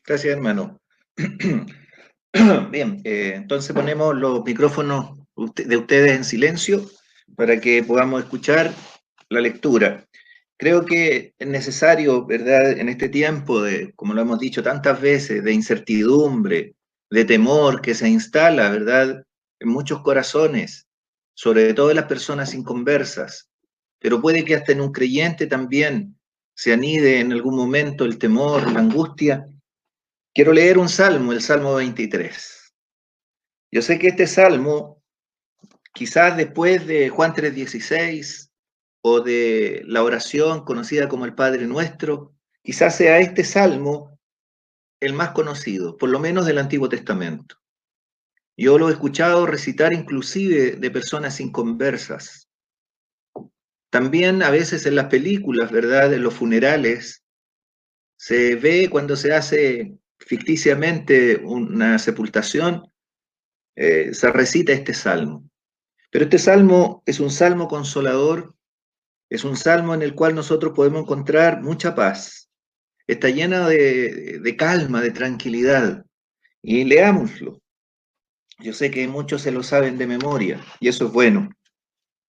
Gracias, hermano. Bien, entonces ponemos los micrófonos de ustedes en silencio para que podamos escuchar la lectura. Creo que es necesario, ¿verdad?, en este tiempo de, como lo hemos dicho tantas veces, de incertidumbre, de temor que se instala, ¿verdad?, en muchos corazones, sobre todo en las personas inconversas, pero puede que hasta en un creyente también se anide en algún momento el temor, la angustia. Quiero leer un salmo, el Salmo 23. Yo sé que este salmo, quizás después de Juan 3:16 o de la oración conocida como el Padre Nuestro, quizás sea este salmo el más conocido, por lo menos del Antiguo Testamento. Yo lo he escuchado recitar inclusive de personas inconversas. También a veces en las películas, ¿verdad?, en los funerales, se ve cuando se hace ficticiamente una sepultación, se recita este salmo. Pero este salmo es un salmo consolador, es un salmo en el cual nosotros podemos encontrar mucha paz. Está lleno de calma, de tranquilidad. Y leámoslo. Yo sé que muchos se lo saben de memoria, y eso es bueno.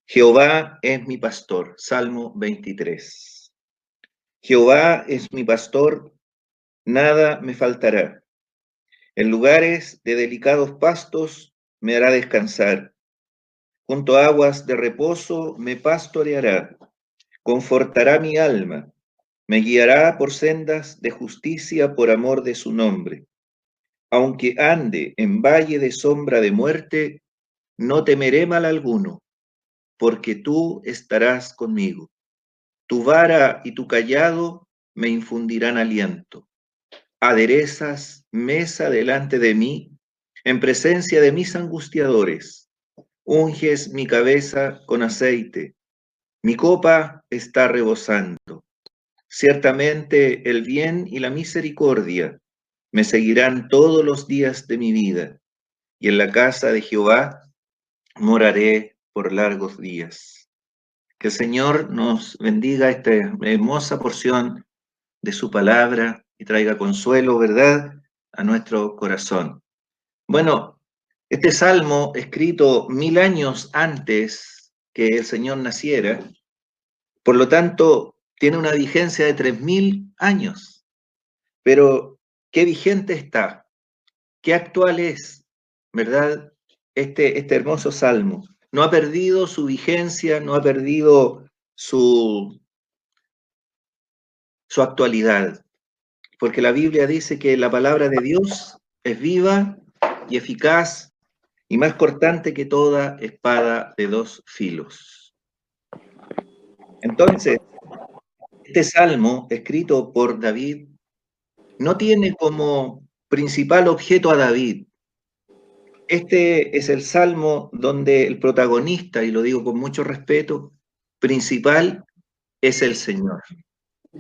Jehová es mi pastor, Salmo 23. Jehová es mi pastor, nada me faltará. En lugares de delicados pastos me hará descansar. Junto a aguas de reposo me pastoreará. Confortará mi alma. Me guiará por sendas de justicia por amor de su nombre. Aunque ande en valle de sombra de muerte, no temeré mal alguno, porque tú estarás conmigo. Tu vara y tu cayado me infundirán aliento. Aderezas mesa delante de mí, en presencia de mis angustiadores. Unges mi cabeza con aceite. Mi copa está rebosando. Ciertamente el bien y la misericordia me seguirán todos los días de mi vida, y en la casa de Jehová moraré por largos días. Que el Señor nos bendiga esta hermosa porción de su palabra y traiga consuelo, ¿verdad?, a nuestro corazón. Bueno, este salmo, escrito 1000 años antes que el Señor naciera, por lo tanto, tiene una vigencia de 3000 años. Pero, ¿qué vigente está? ¿Qué actual es? ¿Verdad? Este hermoso salmo. No ha perdido su vigencia, no ha perdido su actualidad. Porque la Biblia dice que la palabra de Dios es viva y eficaz y más cortante que toda espada de dos filos. Entonces, este salmo, escrito por David, no tiene como principal objeto a David. Este es el salmo donde el protagonista, y lo digo con mucho respeto, principal es el Señor.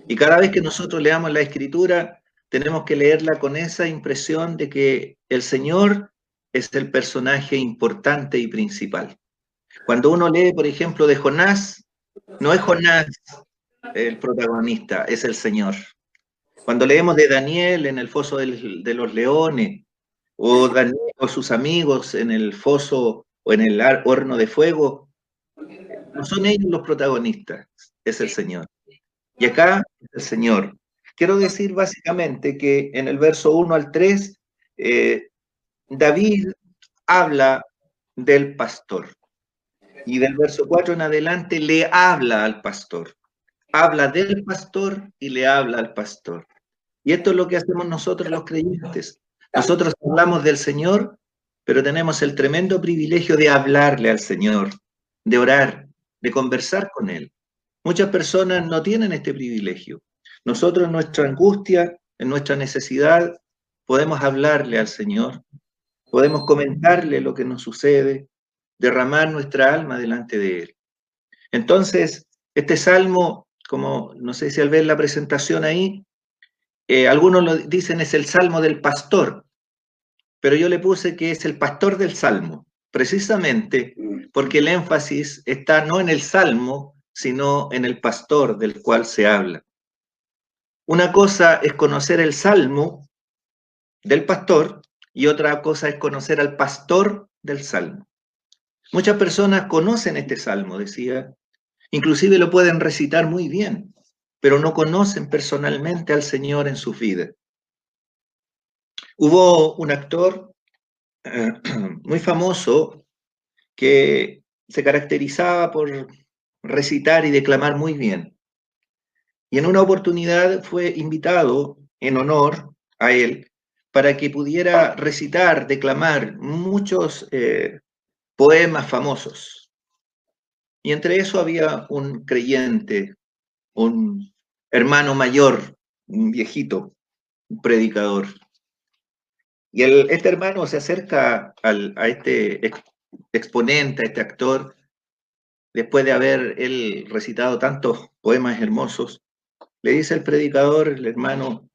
Y cada vez que nosotros leamos la Escritura, tenemos que leerla con esa impresión de que el Señor es el personaje importante y principal. Cuando uno lee, por ejemplo, de Jonás, no es Jonás el protagonista, es el Señor. Cuando leemos de Daniel en el foso de los leones, o Daniel o sus amigos en el foso o en el horno de fuego, no son ellos los protagonistas, es el Señor. Y acá es el Señor. Quiero decir básicamente que en el verso 1 al 3, David habla del pastor. Y del verso 4 en adelante le habla al pastor. Habla del pastor y le habla al pastor. Y esto es lo que hacemos nosotros los creyentes. Nosotros hablamos del Señor, pero tenemos el tremendo privilegio de hablarle al Señor, de orar, de conversar con Él. Muchas personas no tienen este privilegio. Nosotros en nuestra angustia, en nuestra necesidad, podemos hablarle al Señor, podemos comentarle lo que nos sucede, derramar nuestra alma delante de Él. Entonces, este salmo, como no sé si al ver la presentación ahí, algunos lo dicen es el salmo del pastor, pero yo le puse que es el pastor del salmo, precisamente porque el énfasis está no en el salmo, sino en el pastor del cual se habla. Una cosa es conocer el salmo del pastor y otra cosa es conocer al pastor del salmo. Muchas personas conocen este salmo, decía, inclusive lo pueden recitar muy bien, pero no conocen personalmente al Señor en su vida. Hubo un actor muy famoso que se caracterizaba por recitar y declamar muy bien. Y en una oportunidad fue invitado en honor a él para que pudiera recitar, declamar muchos poemas famosos. Y entre eso había un creyente, un hermano mayor, un viejito, un predicador. Y este hermano se acerca a este exponente, a este actor, después de haber él recitado tantos poemas hermosos, le dice al predicador, el hermano,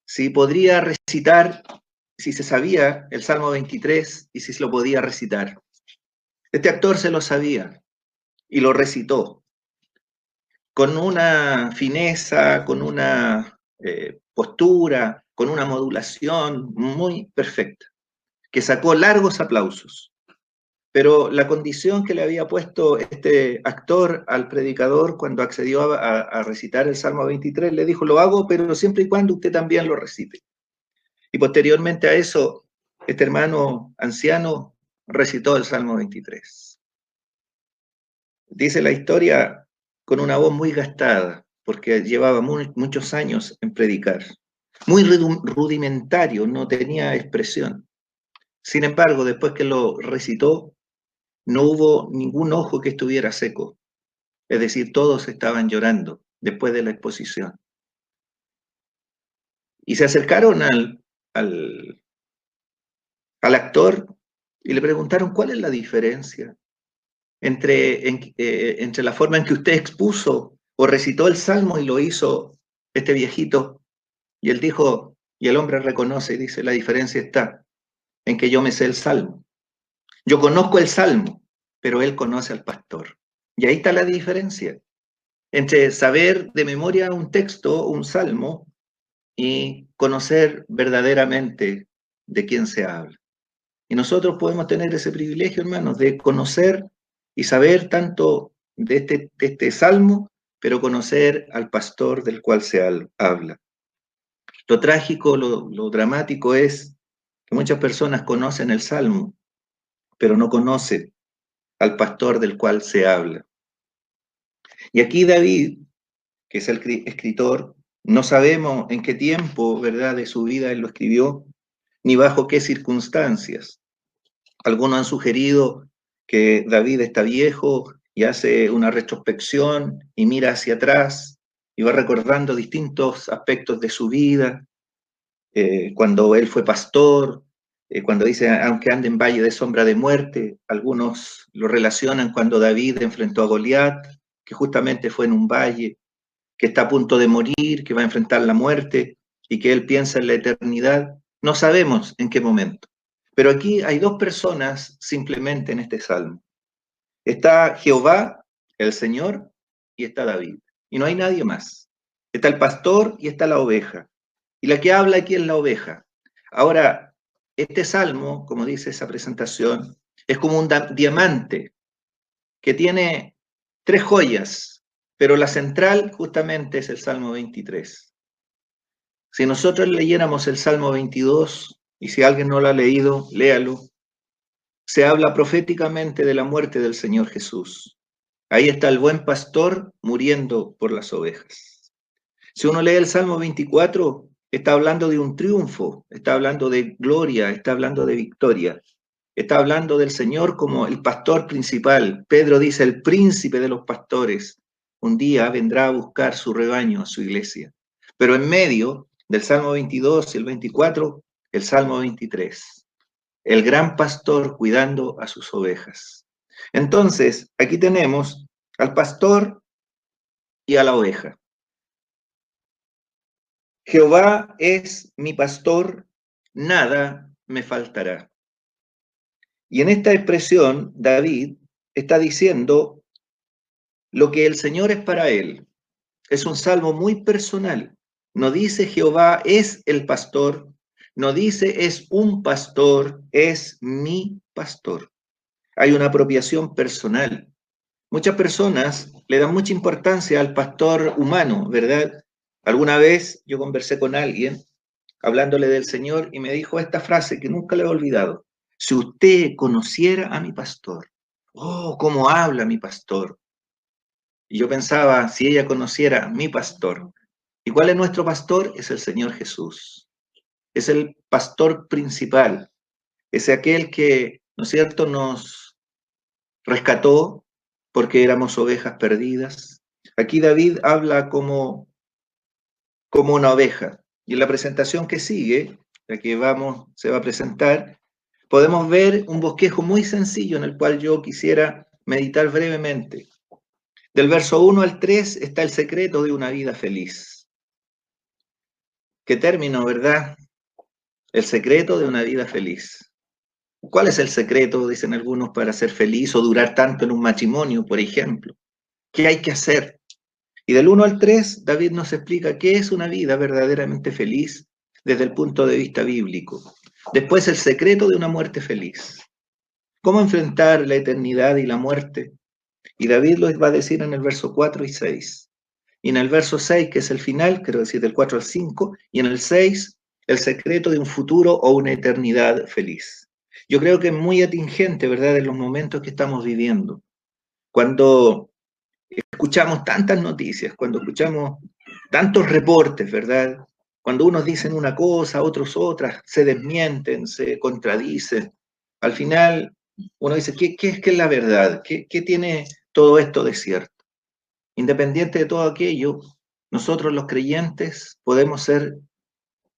si podría recitar, si se sabía el Salmo 23 y si se lo podía recitar. Este actor se lo sabía y lo recitó con una fineza, con una postura, con una modulación muy perfecta, que sacó largos aplausos. Pero la condición que le había puesto este actor al predicador cuando accedió a recitar el Salmo 23, le dijo, lo hago, pero siempre y cuando usted también lo recite. Y posteriormente a eso, este hermano anciano recitó el Salmo 23. Dice la historia con una voz muy gastada, porque llevaba muchos años en predicar. Muy rudimentario, no tenía expresión. Sin embargo, después que lo recitó, no hubo ningún ojo que estuviera seco. Es decir, todos estaban llorando después de la exposición. Y se acercaron al actor y le preguntaron cuál es la diferencia entre la forma en que usted expuso o recitó el salmo y lo hizo este viejito. Y él dijo, y el hombre reconoce y dice, la diferencia está en que yo me sé el salmo. Yo conozco el salmo, pero él conoce al pastor. Y ahí está la diferencia entre saber de memoria un texto, un salmo, y conocer verdaderamente de quién se habla. Y nosotros podemos tener ese privilegio, hermanos, de conocer y saber tanto de este salmo, pero conocer al pastor del cual se habla. Lo trágico, lo dramático es que muchas personas conocen el salmo, pero no conocen al pastor del cual se habla. Y aquí David, que es el escritor, no sabemos en qué tiempo, ¿verdad?, de su vida él lo escribió, ni bajo qué circunstancias. Algunos han sugerido que David está viejo y hace una retrospección y mira hacia atrás y va recordando distintos aspectos de su vida, cuando él fue pastor, cuando dice, aunque ande en valle de sombra de muerte, algunos lo relacionan cuando David enfrentó a Goliat, que justamente fue en un valle, que está a punto de morir, que va a enfrentar la muerte y que él piensa en la eternidad. No sabemos en qué momento. Pero aquí hay dos personas simplemente en este salmo. Está Jehová, el Señor, y está David. Y no hay nadie más. Está el pastor y está la oveja. Y la que habla aquí es la oveja. Ahora, este salmo, como dice esa presentación, es como un diamante que tiene tres joyas, pero la central justamente es el Salmo 23. Si nosotros leyéramos el Salmo 22, y si alguien no lo ha leído, léalo, se habla proféticamente de la muerte del Señor Jesús. Ahí está el buen pastor muriendo por las ovejas. Si uno lee el Salmo 24, está hablando de un triunfo, está hablando de gloria, está hablando de victoria. Está hablando del Señor como el pastor principal. Pedro dice, el príncipe de los pastores, un día vendrá a buscar su rebaño, a su iglesia. Pero en medio del Salmo 22 y el 24, el Salmo 23. El gran pastor cuidando a sus ovejas. Entonces, aquí tenemos al pastor y a la oveja. Jehová es mi pastor, nada me faltará. Y en esta expresión, David está diciendo lo que el Señor es para él. Es un salmo muy personal. No dice Jehová es el pastor, No dice es un pastor, es mi pastor. Hay una apropiación personal. Muchas personas le dan mucha importancia al pastor humano, ¿verdad? Alguna vez yo conversé con alguien hablándole del Señor y me dijo esta frase que nunca le he olvidado. Si usted conociera a mi pastor, oh, cómo habla mi pastor. Y yo pensaba, si ella conociera a mi pastor. ¿Y cuál es nuestro pastor? Es el Señor Jesús. Es el pastor principal. Es aquel que, ¿no es cierto?, nos rescató porque éramos ovejas perdidas. Aquí David habla como una oveja. Y en la presentación que sigue, la que se va a presentar, podemos ver un bosquejo muy sencillo en el cual yo quisiera meditar brevemente. Del verso 1 al 3 está el secreto de una vida feliz. ¿Qué término, verdad? El secreto de una vida feliz. ¿Cuál es el secreto, dicen algunos, para ser feliz o durar tanto en un matrimonio, por ejemplo? ¿Qué hay que hacer? Y del 1 al 3, David nos explica qué es una vida verdaderamente feliz desde el punto de vista bíblico. Después, el secreto de una muerte feliz. ¿Cómo enfrentar la eternidad y la muerte? Y David lo va a decir en el verso 4 y 6. Y en el verso 6, que es el final, quiero decir del 4 al 5, y en el 6, el secreto de un futuro o una eternidad feliz. Yo creo que es muy atingente, ¿verdad?, en los momentos que estamos viviendo. Cuando escuchamos tantas noticias, cuando escuchamos tantos reportes, ¿verdad? Cuando unos dicen una cosa, otros otras, se desmienten, se contradicen. Al final, uno dice, ¿qué es la verdad? ¿Qué tiene todo esto de cierto? Independiente de todo aquello, nosotros los creyentes podemos ser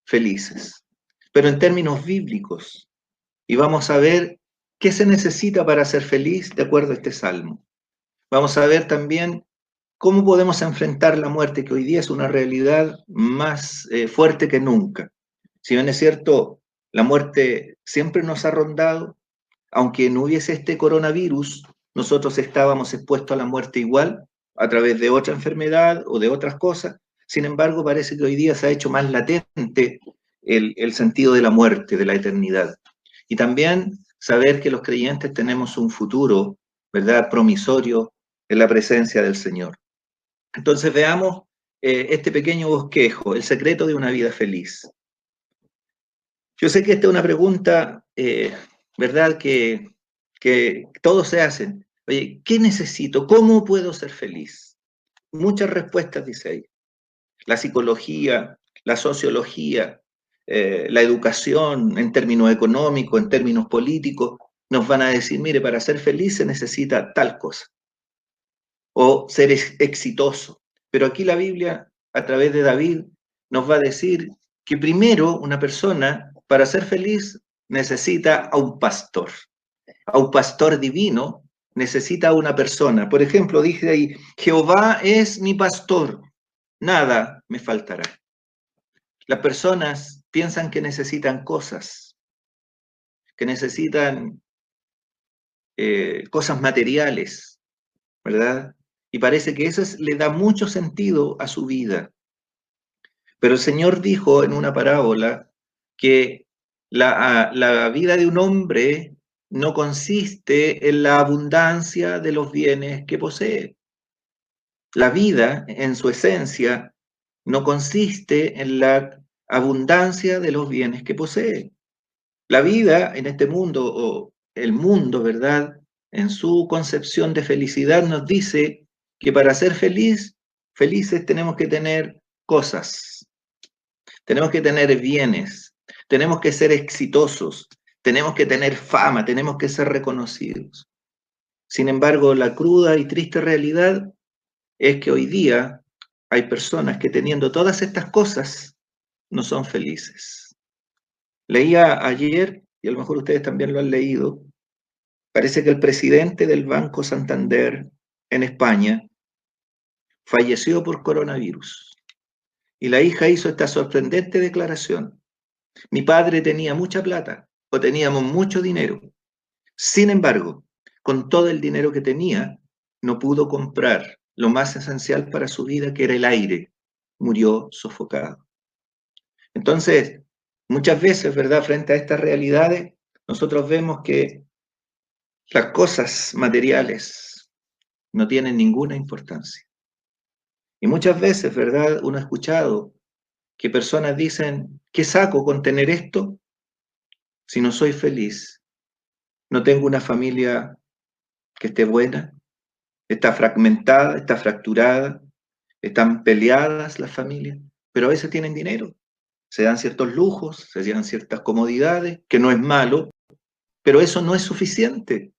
felices, pero en términos bíblicos. Y vamos a ver qué se necesita para ser feliz de acuerdo a este salmo. Vamos a ver también cómo podemos enfrentar la muerte, que hoy día es una realidad más fuerte que nunca. Si bien es cierto, la muerte siempre nos ha rondado, aunque no hubiese este coronavirus, nosotros estábamos expuestos a la muerte igual, a través de otra enfermedad o de otras cosas. Sin embargo, parece que hoy día se ha hecho más latente el sentido de la muerte, de la eternidad. Y también saber que los creyentes tenemos un futuro, ¿verdad?, promisorio en la presencia del Señor. Entonces veamos este pequeño bosquejo, el secreto de una vida feliz. Yo sé que esta es una pregunta, ¿verdad?, que todos se hacen. Oye, ¿qué necesito? ¿Cómo puedo ser feliz? Muchas respuestas dice ahí. La psicología, la sociología, la educación en términos económicos, en términos políticos, nos van a decir, mire, para ser feliz se necesita tal cosa. O ser exitoso. Pero aquí la Biblia, a través de David, nos va a decir que primero una persona, para ser feliz, necesita a un pastor divino, necesita a una persona. Por ejemplo, dice ahí, Jehová es mi pastor, nada me faltará. Las personas piensan que necesitan cosas, que necesitan cosas materiales, ¿verdad? Y parece que eso le da mucho sentido a su vida. Pero el Señor dijo en una parábola que la vida de un hombre no consiste en la abundancia de los bienes que posee. La vida, en su esencia, no consiste en la abundancia de los bienes que posee. La vida en este mundo, o el mundo, ¿verdad?, en su concepción de felicidad nos dice que para ser felices tenemos que tener cosas, tenemos que tener bienes, tenemos que ser exitosos, tenemos que tener fama, tenemos que ser reconocidos. Sin embargo, la cruda y triste realidad es que hoy día hay personas que teniendo todas estas cosas no son felices. Leía ayer, y a lo mejor ustedes también lo han leído, parece que el presidente del Banco Santander en España falleció por coronavirus. Y la hija hizo esta sorprendente declaración. Mi padre tenía mucha plata o teníamos mucho dinero. Sin embargo, con todo el dinero que tenía, no pudo comprar lo más esencial para su vida, que era el aire. Murió sofocado. Entonces, Muchas veces, ¿verdad? Frente a estas realidades, nosotros vemos que las cosas materiales no tienen ninguna importancia. Y muchas veces, ¿verdad? Uno ha escuchado que personas dicen, ¿qué saco con tener esto si no soy feliz? No tengo una familia que esté buena, está fragmentada, está fracturada, están peleadas las familias, pero a veces tienen dinero, se dan ciertos lujos, se dan ciertas comodidades, que no es malo, pero eso no es suficiente,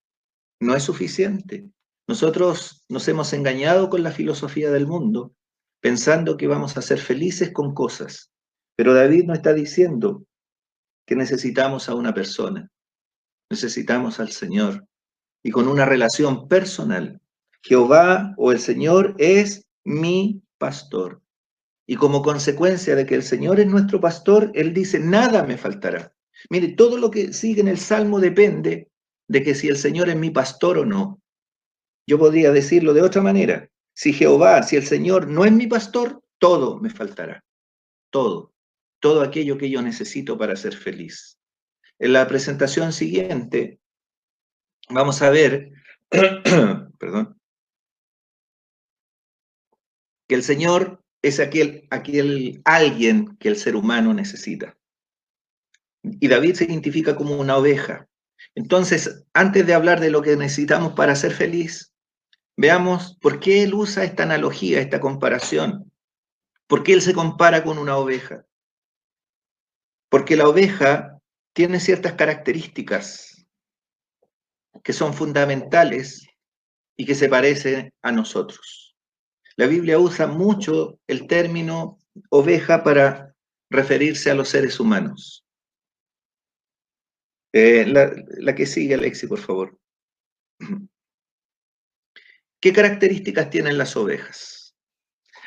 no es suficiente. Nosotros nos hemos engañado con la filosofía del mundo, pensando que vamos a ser felices con cosas, pero David nos está diciendo que necesitamos a una persona, necesitamos al Señor, y con una relación personal. Jehová o el Señor es mi pastor. Y como consecuencia de que el Señor es nuestro pastor, Él dice, nada me faltará. Mire, todo lo que sigue en el Salmo depende de que si el Señor es mi pastor o no. Yo podría decirlo de otra manera. Si Jehová, si el Señor no es mi pastor, todo me faltará. Todo. Todo aquello que yo necesito para ser feliz. En la presentación siguiente vamos a ver, perdón, que el Señor es aquel alguien que el ser humano necesita. Y David se identifica como una oveja. Entonces, antes de hablar de lo que necesitamos para ser feliz, veamos por qué él usa esta analogía, esta comparación. ¿Por qué él se compara con una oveja? Porque la oveja tiene ciertas características que son fundamentales y que se parecen a nosotros. La Biblia usa mucho el término oveja para referirse a los seres humanos. La que sigue, Alexi, por favor. ¿Qué características tienen las ovejas?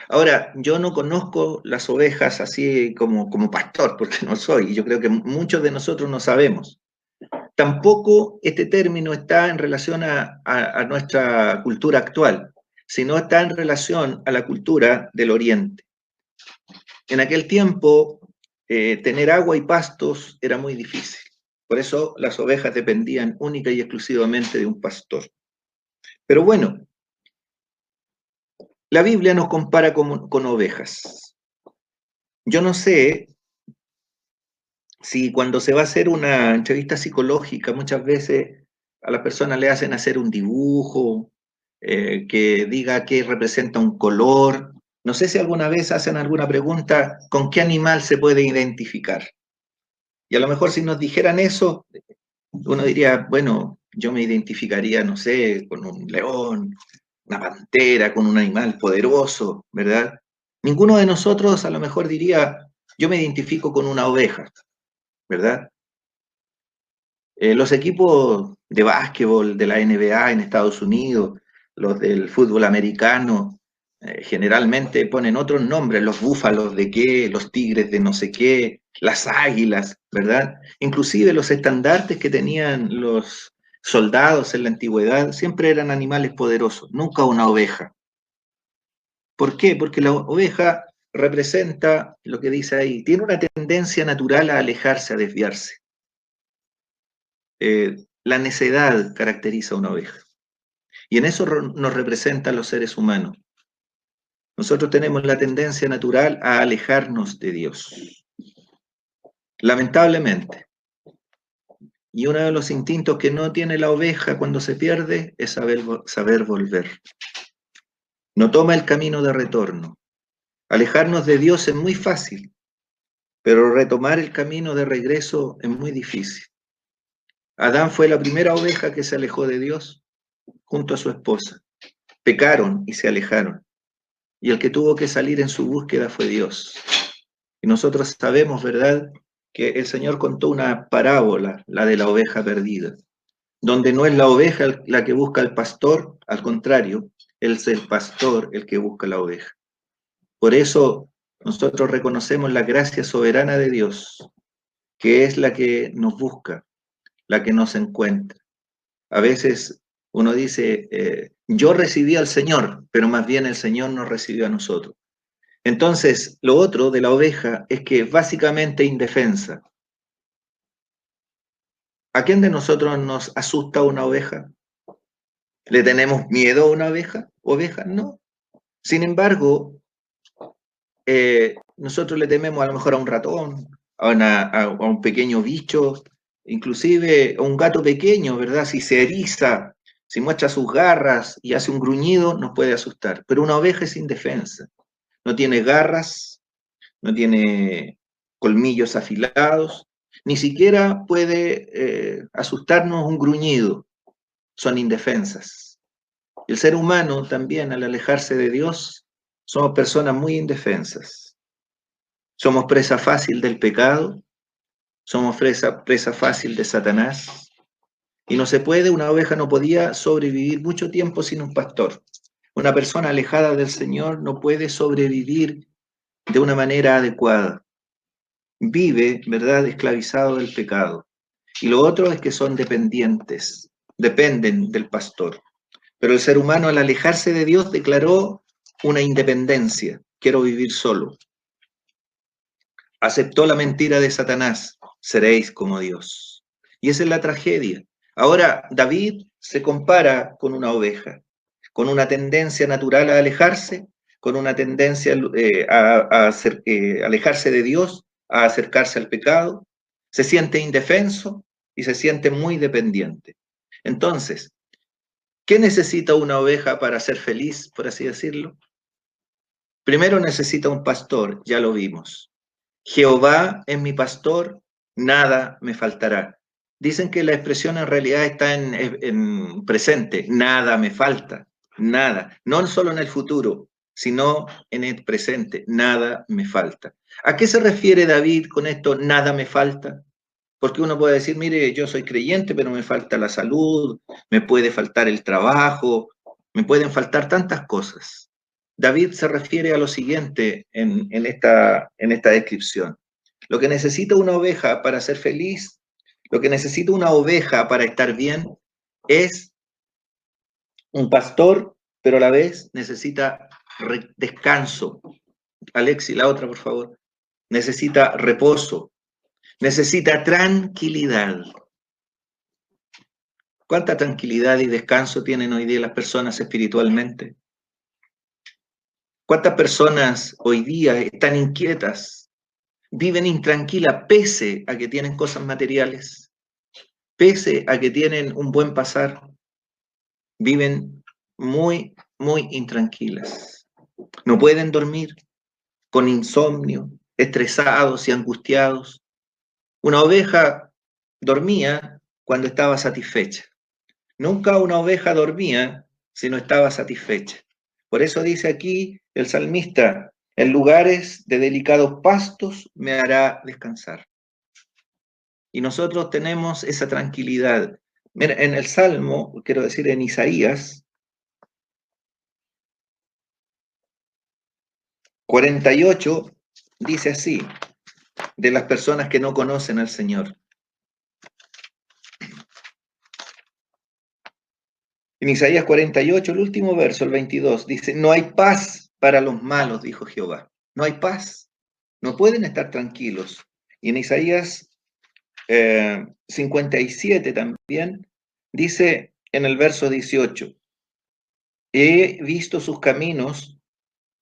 Ahora, yo no conozco las ovejas así como pastor, porque no soy, y yo creo que muchos de nosotros no sabemos. Tampoco este término está en relación a nuestra cultura actual, sino está en relación a la cultura del Oriente. En aquel tiempo, tener agua y pastos era muy difícil. Por eso las ovejas dependían única y exclusivamente de un pastor. Pero bueno, la Biblia nos compara con ovejas. Yo no sé si cuando se va a hacer una entrevista psicológica, muchas veces a las personas le hacen hacer un dibujo, que diga qué representa un color. No sé si alguna vez hacen alguna pregunta con qué animal se puede identificar. Y a lo mejor si nos dijeran eso, uno diría, bueno, yo me identificaría, no sé, con un león, una pantera, con un animal poderoso, ¿verdad? Ninguno de nosotros a lo mejor diría, yo me identifico con una oveja, ¿verdad? Los equipos de básquetbol de la NBA en Estados Unidos, los del fútbol americano, generalmente ponen otros nombres, los búfalos de qué, los tigres de no sé qué, las águilas, ¿verdad? Inclusive los estandartes que tenían los soldados en la antigüedad siempre eran animales poderosos, nunca una oveja. ¿Por qué? Porque la oveja representa lo que dice ahí, tiene una tendencia natural a alejarse, a desviarse. La necedad caracteriza a una oveja. Y en eso nos representan los seres humanos. Nosotros tenemos la tendencia natural a alejarnos de Dios. Lamentablemente. Y uno de los instintos que no tiene la oveja cuando se pierde es saber volver. No toma el camino de retorno. Alejarnos de Dios es muy fácil, pero retomar el camino de regreso es muy difícil. Adán fue la primera oveja que se alejó de Dios junto a su esposa. Pecaron y se alejaron. Y el que tuvo que salir en su búsqueda fue Dios. Y nosotros sabemos, ¿verdad?, que el Señor contó una parábola, la de la oveja perdida, donde no es la oveja la que busca al pastor, al contrario, es el pastor el que busca la oveja. Por eso nosotros reconocemos la gracia soberana de Dios, que es la que nos busca, la que nos encuentra. A veces uno dice, yo recibí al Señor, pero más bien el Señor nos recibió a nosotros. Entonces, lo otro de la oveja es que es básicamente indefensa. ¿A quién de nosotros nos asusta una oveja? ¿Le tenemos miedo a una oveja? ¿Oveja? No. Sin embargo, nosotros le tememos a lo mejor a un ratón, a un pequeño bicho, inclusive a un gato pequeño, ¿verdad? Si se eriza, si muestra sus garras y hace un gruñido, nos puede asustar. Pero una oveja es indefensa. No tiene garras, no tiene colmillos afilados, ni siquiera puede asustarnos un gruñido. Son indefensas. El ser humano también, al alejarse de Dios, somos personas muy indefensas. Somos presa fácil del pecado, somos presa fácil de Satanás. Y no se puede, una oveja no podía sobrevivir mucho tiempo sin un pastor. Una persona alejada del Señor no puede sobrevivir de una manera adecuada. Vive, ¿verdad?, esclavizado del pecado. Y lo otro es que son dependientes, dependen del pastor. Pero el ser humano, al alejarse de Dios, declaró una independencia. Quiero vivir solo. Aceptó la mentira de Satanás, seréis como Dios. Y esa es la tragedia. Ahora, David se compara con una oveja, con una tendencia natural a alejarse, con una tendencia a alejarse de Dios, a acercarse al pecado. Se siente indefenso y se siente muy dependiente. Entonces, ¿qué necesita una oveja para ser feliz, por así decirlo? Primero necesita un pastor, ya lo vimos. Jehová es mi pastor, nada me faltará. Dicen que la expresión en realidad está en presente, nada me falta, nada. No solo en el futuro, sino en el presente, nada me falta. ¿A qué se refiere David con esto, nada me falta? Porque uno puede decir, mire, yo soy creyente, pero me falta la salud, me puede faltar el trabajo, me pueden faltar tantas cosas. David se refiere a lo siguiente en esta descripción. Lo que necesita una oveja para ser feliz, lo que necesita una oveja para estar bien, es un pastor, pero a la vez necesita descanso. Alexi, la otra, por favor. Necesita reposo, necesita tranquilidad. ¿Cuánta tranquilidad y descanso tienen hoy día las personas espiritualmente? ¿Cuántas personas hoy día están inquietas, viven intranquilas pese a que tienen cosas materiales, pese a que tienen un buen pasar? Viven muy, muy intranquilas. No pueden dormir, con insomnio, estresados y angustiados. Una oveja dormía cuando estaba satisfecha. Nunca una oveja dormía si no estaba satisfecha. Por eso dice aquí el salmista, en lugares de delicados pastos me hará descansar. Y nosotros tenemos esa tranquilidad. Mira, en el Salmo, quiero decir en Isaías 48, dice así, de las personas que no conocen al Señor. En Isaías 48, el último verso, el 22, dice, no hay paz para los malos, dijo Jehová. No hay paz. No pueden estar tranquilos. Y en Isaías 57 también dice en el verso 18, he visto sus caminos,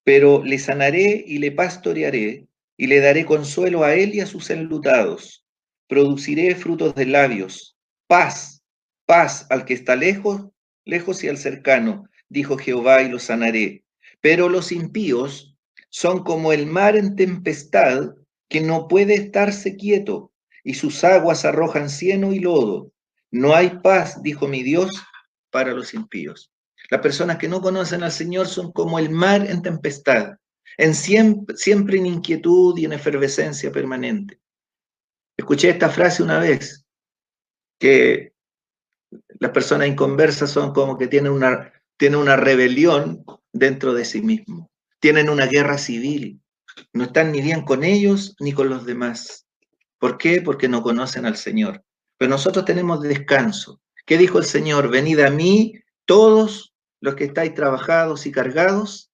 pero le sanaré y le pastorearé, y le daré consuelo a él y a sus enlutados. Produciré frutos de labios, paz, paz al que está lejos, lejos y al cercano, dijo Jehová, y lo sanaré. Pero los impíos son como el mar en tempestad, que no puede estarse quieto, y sus aguas arrojan cieno y lodo. No hay paz, dijo mi Dios, para los impíos. Las personas que no conocen al Señor son como el mar en tempestad, siempre en inquietud y en efervescencia permanente. Escuché esta frase una vez, que las personas inconversas son como que tienen una rebelión dentro de sí mismos, tienen una guerra civil, no están ni bien con ellos ni con los demás. ¿Por qué? Porque no conocen al Señor. Pero nosotros tenemos descanso. ¿Qué dijo el Señor? Venid a mí todos los que estáis trabajados y cargados,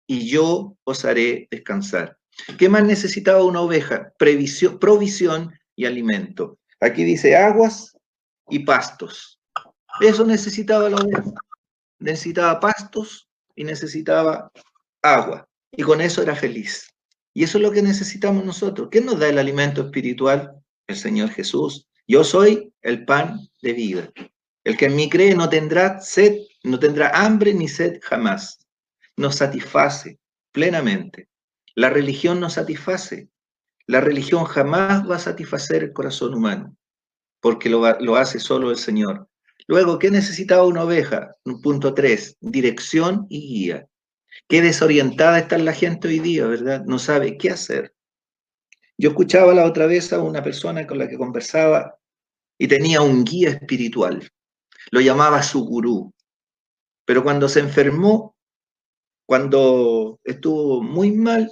y yo os haré descansar. ¿Qué más necesitaba una oveja? Provisión y alimento. Aquí dice aguas, y pastos. Eso necesitaba la oveja. Necesitaba pastos y necesitaba agua. Y con eso era feliz. Y eso es lo que necesitamos nosotros. ¿Quién nos da el alimento espiritual? El Señor Jesús. Yo soy el pan de vida. El que en mí cree no tendrá sed, no tendrá hambre ni sed jamás. Nos satisface plenamente. La religión nos satisface. La religión jamás va a satisfacer el corazón humano, porque lo hace solo el Señor. Luego, ¿qué necesitaba una oveja? Punto 3, dirección y guía. Qué desorientada está la gente hoy día, ¿verdad? No sabe qué hacer. Yo escuchaba la otra vez a una persona con la que conversaba y tenía un guía espiritual. Lo llamaba su gurú. Pero cuando se enfermó, cuando estuvo muy mal,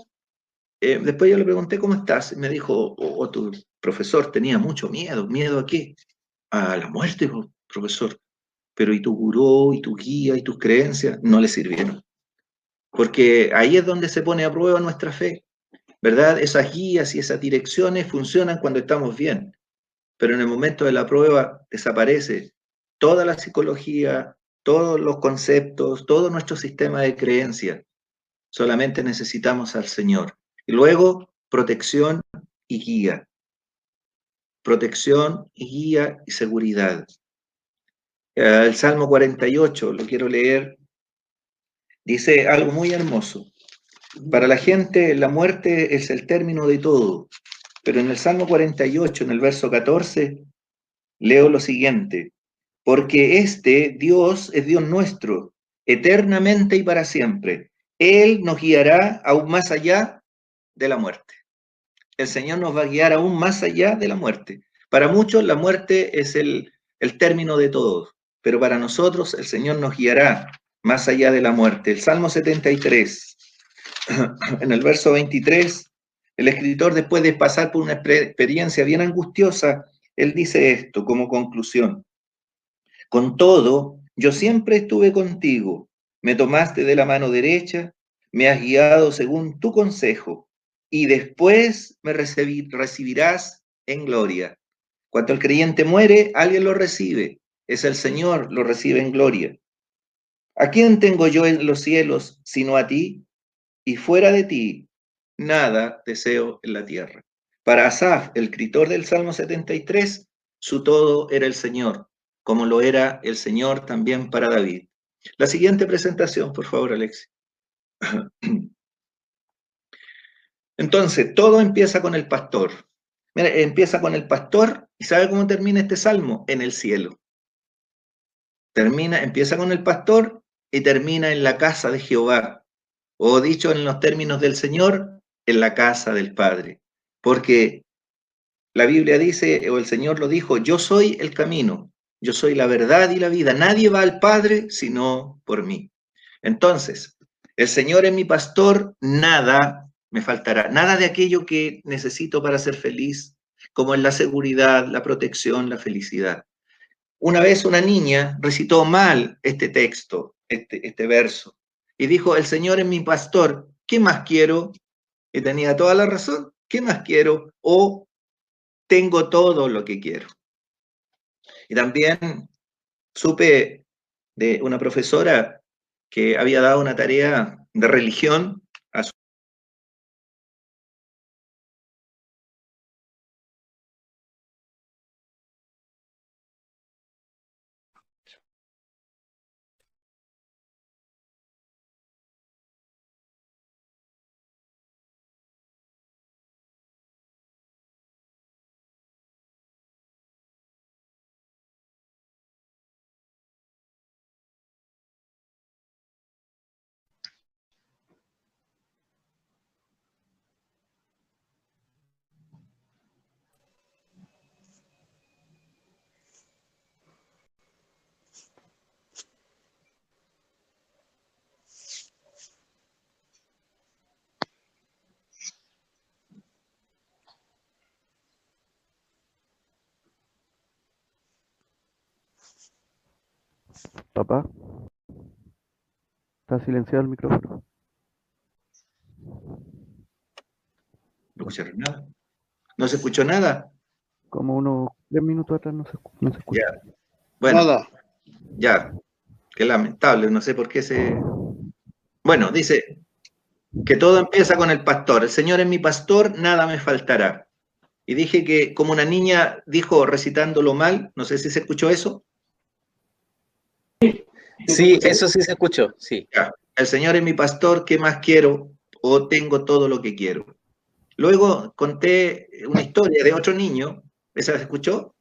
después yo le pregunté, ¿cómo estás? Y me dijo, tu profesor tenía mucho miedo. ¿Miedo a qué? A la muerte, profesor. Pero ¿y tu gurú, y tu guía, y tus creencias? No le sirvieron. Porque ahí es donde se pone a prueba nuestra fe, ¿verdad? Esas guías y esas direcciones funcionan cuando estamos bien, pero en el momento de la prueba desaparece toda la psicología, todos los conceptos, todo nuestro sistema de creencias. Solamente necesitamos al Señor. Y luego, protección y guía. Protección y guía y seguridad. El Salmo 48, lo quiero leer, dice algo muy hermoso. Para la gente, la muerte es el término de todo. Pero en el Salmo 48, en el verso 14, leo lo siguiente. Porque Dios es Dios nuestro, eternamente y para siempre. Él nos guiará aún más allá de la muerte. El Señor nos va a guiar aún más allá de la muerte. Para muchos la muerte es el término de todo, pero para nosotros el Señor nos guiará más allá de la muerte. El Salmo 73, en el verso 23, el escritor, después de pasar por una experiencia bien angustiosa, él dice esto como conclusión. Con todo, yo siempre estuve contigo, me tomaste de la mano derecha, me has guiado según tu consejo, y después me recibirás en gloria. Cuando el creyente muere, alguien lo recibe, es el Señor, lo recibe en gloria. ¿A quién tengo yo en los cielos sino a ti? Y fuera de ti, nada deseo en la tierra. Para Asaf, el escritor del Salmo 73, su todo era el Señor, como lo era el Señor también para David. La siguiente presentación, por favor, Alexis. Entonces, todo empieza con el pastor. Mira, empieza con el pastor, ¿y sabe cómo termina este salmo? En el cielo. Empieza con el pastor y termina en la casa de Jehová, o dicho en los términos del Señor, en la casa del Padre. Porque la Biblia dice, o el Señor lo dijo, yo soy el camino, yo soy la verdad y la vida. Nadie va al Padre sino por mí. Entonces, el Señor es mi pastor, nada me faltará, nada de aquello que necesito para ser feliz, como es la seguridad, la protección, la felicidad. Una vez una niña recitó mal este texto, este verso, y dijo, el Señor es mi pastor, ¿qué más quiero? Y tenía toda la razón, ¿qué más quiero? O tengo todo lo que quiero. Y también supe de una profesora que había dado una tarea de religión a su... Papá, está silenciado el micrófono. ¿No escucharon nada? ¿No se escuchó nada? Como unos 10 minutos atrás no se escucha. Ya. Bueno, Nada. ya. Qué lamentable, no sé por qué se... Bueno, dice que todo empieza con el pastor. El Señor es mi pastor, nada me faltará. Y dije que como una niña dijo recitándolo mal, no sé si se escuchó eso. Sí, eso sí se escuchó, sí. Ya. El Señor es mi pastor, ¿qué más quiero? O tengo todo lo que quiero. Luego conté una historia de otro niño. ¿Esa se escuchó?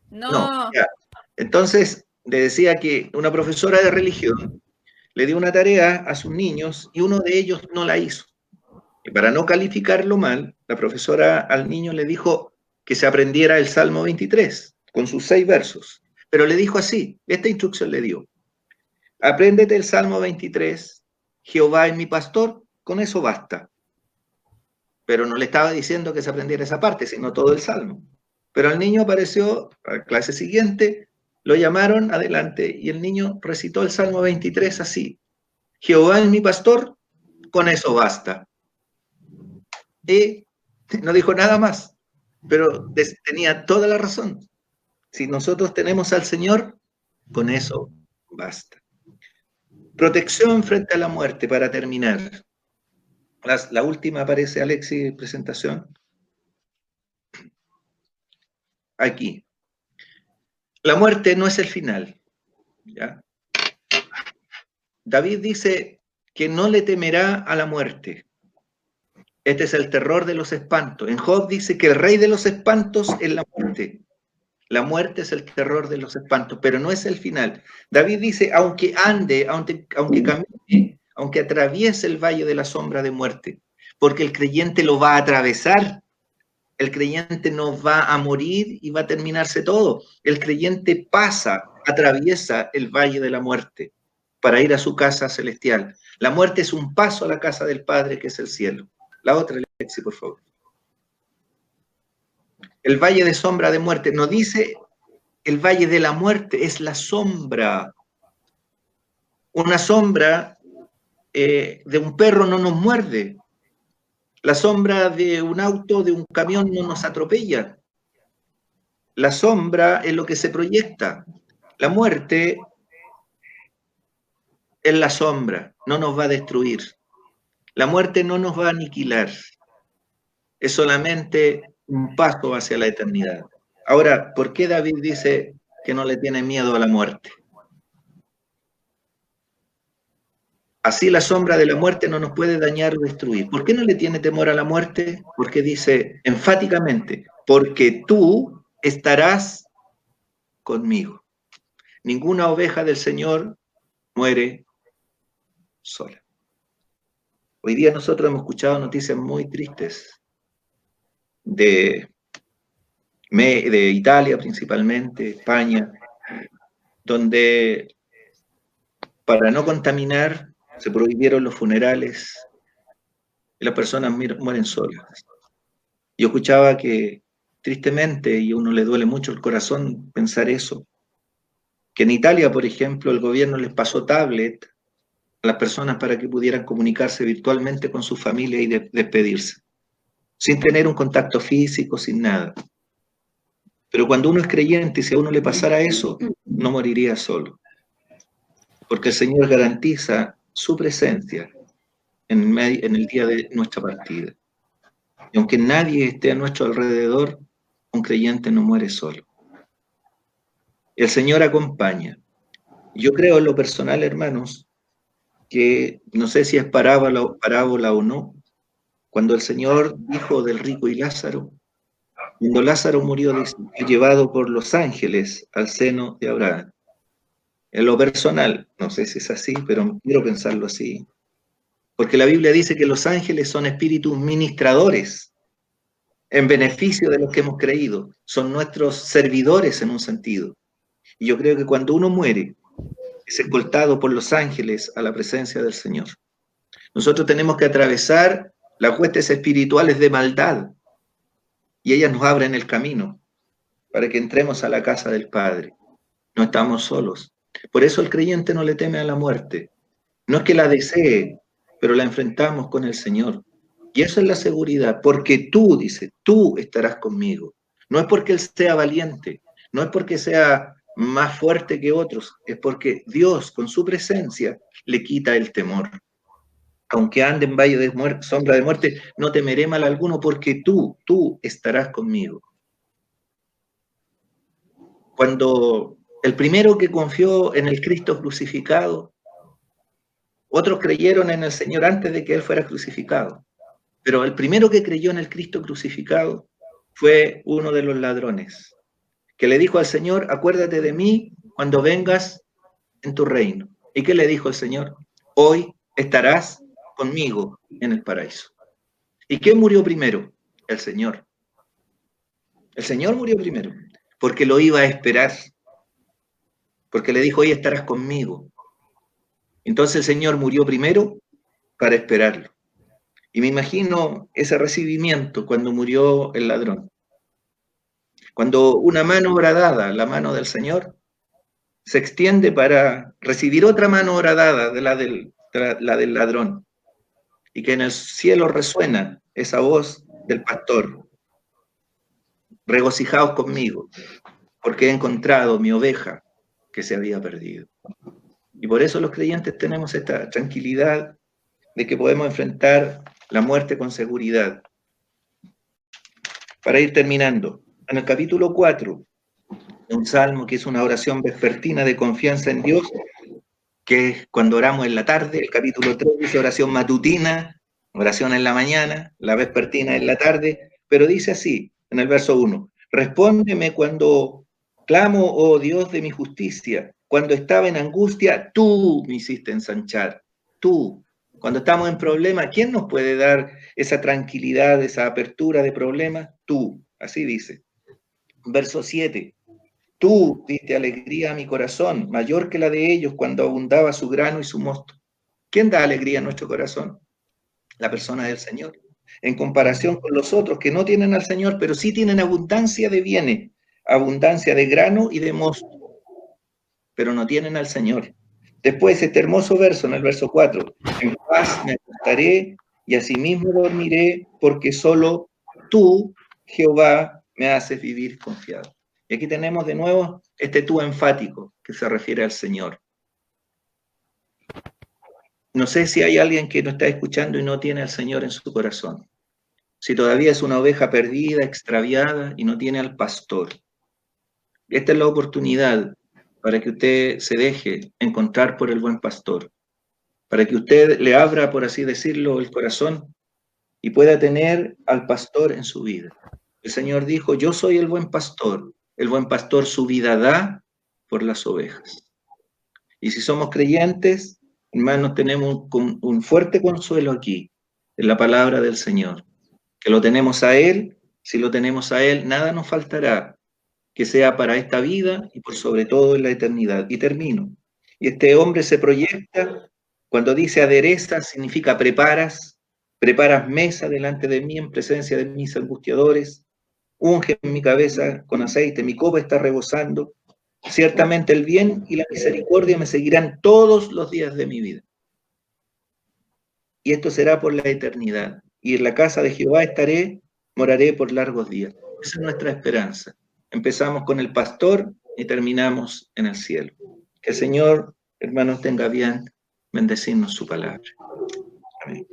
No. Ya. Entonces, le decía que una profesora de religión le dio una tarea a sus niños y uno de ellos no la hizo. Y para no calificarlo mal, la profesora al niño le dijo que se aprendiera el Salmo 23 con sus 6 versos. Pero le dijo así, esta instrucción le dio: apréndete el Salmo 23, Jehová es mi pastor, con eso basta. Pero no le estaba diciendo que se aprendiera esa parte, sino todo el Salmo. Pero el niño apareció a la clase siguiente, lo llamaron adelante y el niño recitó el Salmo 23 así: Jehová es mi pastor, con eso basta. Y no dijo nada más, pero tenía toda la razón. Si nosotros tenemos al Señor, con eso basta. Protección frente a la muerte, para terminar. La última aparece, Alexis, presentación. Aquí. La muerte no es el final. ¿Ya? David dice que no le temerá a la muerte. Este es el terror de los espantos. En Job dice que el rey de los espantos es la muerte. La muerte es el terror de los espantos, pero no es el final. David dice, aunque ande, aunque camine, aunque atraviese el valle de la sombra de muerte, porque el creyente lo va a atravesar. El creyente no va a morir y va a terminarse todo. El creyente pasa, atraviesa el valle de la muerte para ir a su casa celestial. La muerte es un paso a la casa del Padre, que es el cielo. La otra, Alexi, por favor. El valle de sombra de muerte, no dice el valle de la muerte, es la sombra. Una sombra de un perro no nos muerde. La sombra de un auto, de un camión, no nos atropella. La sombra es lo que se proyecta. La muerte es la sombra, no nos va a destruir. La muerte no nos va a aniquilar. Es solamente un paso hacia la eternidad. Ahora, ¿por qué David dice que no le tiene miedo a la muerte? Así la sombra de la muerte no nos puede dañar o destruir. ¿Por qué no le tiene temor a la muerte? Porque dice enfáticamente, porque tú estarás conmigo. Ninguna oveja del Señor muere sola. Hoy día nosotros hemos escuchado noticias muy tristes de Italia principalmente, España, donde para no contaminar se prohibieron los funerales y las personas mueren solas. Yo escuchaba que tristemente, y a uno le duele mucho el corazón pensar eso, que en Italia, por ejemplo, el gobierno les pasó tablet a las personas para que pudieran comunicarse virtualmente con su familia y despedirse, sin tener un contacto físico, sin nada. Pero cuando uno es creyente y si a uno le pasara eso, no moriría solo. Porque el Señor garantiza su presencia en el día de nuestra partida. Y aunque nadie esté a nuestro alrededor, un creyente no muere solo. El Señor acompaña. Yo creo en lo personal, hermanos, que no sé si es parábola o no, cuando el Señor dijo del rico y Lázaro, cuando Lázaro murió, fue llevado por los ángeles al seno de Abraham. En lo personal, no sé si es así, pero quiero pensarlo así, porque la Biblia dice que los ángeles son espíritus ministradores en beneficio de los que hemos creído, son nuestros servidores en un sentido. Y yo creo que cuando uno muere, es escoltado por los ángeles a la presencia del Señor. Nosotros tenemos que atravesar las huestes espirituales de maldad y ellas nos abren el camino para que entremos a la casa del Padre. No estamos solos. Por eso el creyente no le teme a la muerte. No es que la desee, pero la enfrentamos con el Señor. Y eso es la seguridad, porque tú, dice, tú estarás conmigo. No es porque él sea valiente, no es porque sea más fuerte que otros, es porque Dios con su presencia le quita el temor. Aunque ande en valle de sombra de muerte, no temeré mal alguno porque tú estarás conmigo. Cuando el primero que confió en el Cristo crucificado, otros creyeron en el Señor antes de que Él fuera crucificado. Pero el primero que creyó en el Cristo crucificado fue uno de los ladrones, que le dijo al Señor, acuérdate de mí cuando vengas en tu reino. ¿Y qué le dijo el Señor? Hoy estarás conmigo en el paraíso. ¿Y quién murió primero? El Señor. El Señor murió primero, porque lo iba a esperar, porque le dijo, hoy estarás conmigo. Entonces el Señor murió primero para esperarlo. Y me imagino ese recibimiento cuando murió el ladrón. Cuando una mano horadada, la mano del Señor, se extiende para recibir otra mano horadada de la del ladrón. Y que en el cielo resuena esa voz del pastor. Regocijaos conmigo, porque he encontrado mi oveja que se había perdido. Y por eso los creyentes tenemos esta tranquilidad de que podemos enfrentar la muerte con seguridad. Para ir terminando, en el capítulo 4, un salmo que es una oración vespertina de confianza en Dios, que es cuando oramos en la tarde. El capítulo 3 dice oración matutina, oración en la mañana, la vespertina en la tarde, pero dice así, en el verso 1, respóndeme cuando clamo, oh Dios de mi justicia, cuando estaba en angustia, tú me hiciste ensanchar, tú. Cuando estamos en problemas, ¿quién nos puede dar esa tranquilidad, esa apertura de problemas? Tú, así dice. Verso 7, tú diste alegría a mi corazón, mayor que la de ellos cuando abundaba su grano y su mosto. ¿Quién da alegría a nuestro corazón? La persona del Señor. En comparación con los otros que no tienen al Señor, pero sí tienen abundancia de bienes, abundancia de grano y de mosto, pero no tienen al Señor. Después, este hermoso verso, en el verso 4, en paz me acostaré y asimismo dormiré, porque solo tú, Jehová, me haces vivir confiado. Y aquí tenemos de nuevo este tú enfático que se refiere al Señor. No sé si hay alguien que nos está escuchando y no tiene al Señor en su corazón. Si todavía es una oveja perdida, extraviada y no tiene al pastor. Esta es la oportunidad para que usted se deje encontrar por el buen pastor, para que usted le abra, por así decirlo, el corazón y pueda tener al pastor en su vida. El Señor dijo, yo soy el buen pastor su vida da por las ovejas. Y si somos creyentes, hermanos, tenemos un fuerte consuelo aquí, en la palabra del Señor, que lo tenemos a Él, si lo tenemos a Él, nada nos faltará, que sea para esta vida y por sobre todo en la eternidad. Y termino. Y este hombre se proyecta, cuando dice adereza, significa preparas mesa delante de mí en presencia de mis angustiadores, unge mi cabeza con aceite, mi copa está rebosando, ciertamente el bien y la misericordia me seguirán todos los días de mi vida. Y esto será por la eternidad. Y en la casa de Jehová estaré, moraré por largos días. Esa es nuestra esperanza. Empezamos con el pastor y terminamos en el cielo. Que el Señor, hermanos, tenga bien bendecirnos su palabra. Amén.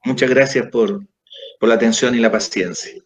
Muchas gracias por la atención y la paciencia.